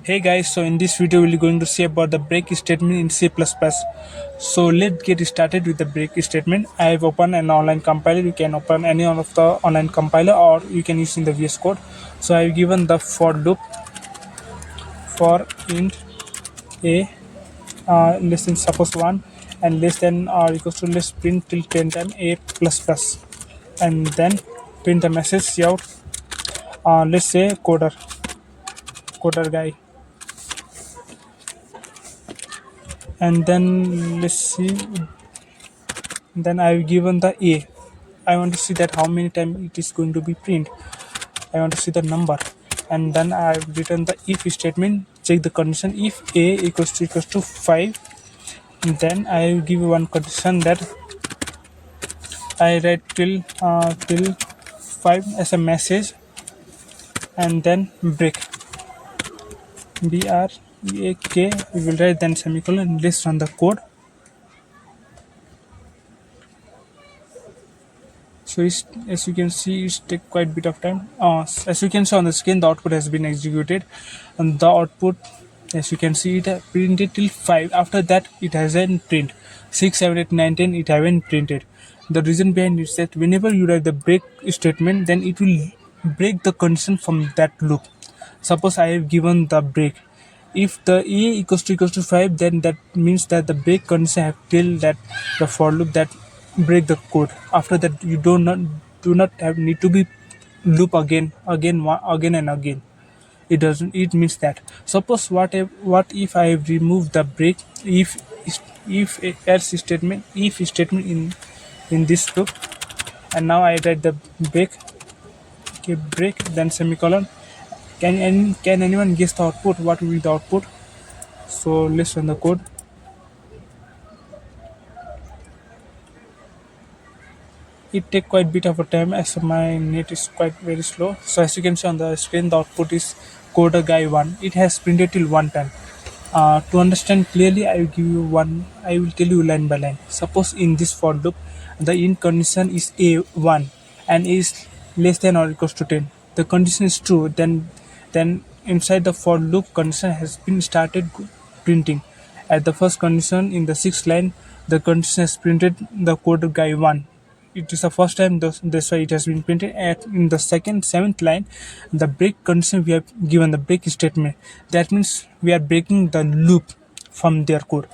Hey guys, so in this video we're going to see about the break statement in C++. So let's get started with the break statement. I have opened an online compiler. You can open any one of the online compiler or you can use in the VS Code. So I've given the for loop for int a less than suppose 1 and less than or equals to less print till 10 time a plus plus and then print the message out. Let's say coder guy, and then let's see. Then I've given the a. I want to see that how many times it is going to be print. I want to see the number, and then I've written the if statement. Check the condition if a equals to 5. Then I will give one condition that I write till 5 as a message, and then break break. We will write then semicolon. Let's run the code. So as you can see, it takes quite a bit of time. As you can see on the screen, the output has been executed, and the output, as you can see, it printed till 5. After that, it hasn't print 6, 7, 8, 9, 10. It haven't printed. The reason behind it is that whenever you write the break statement, then it will break the condition from that loop. Suppose I have given the break. If the a equals to 5, then that means that the break condition have till that the for loop that break the code. After that, you do not have need to be loop again and again. It doesn't. It means that suppose what if I remove the break, if else statement, if statement in this loop, and now I write the break. Okay, break then semicolon. Can anyone guess the output? What will be the output? So let's run the code. It take quite a bit of a time as my net is quite very slow. So as you can see on the screen, the output is coder guy 1. It has printed till one time. To understand clearly, I will give you one. I will tell you line by line. Suppose in this for loop, the int condition is a1 and is less than or equals to 10. The condition is true. Then inside the for loop, condition has been started printing. At the first condition in the sixth line, the condition has printed the coder guy 1. It is the first time, that's why it has been printed. At in the second seventh line, the break condition, we have given the break statement. That means we are breaking the loop from their code.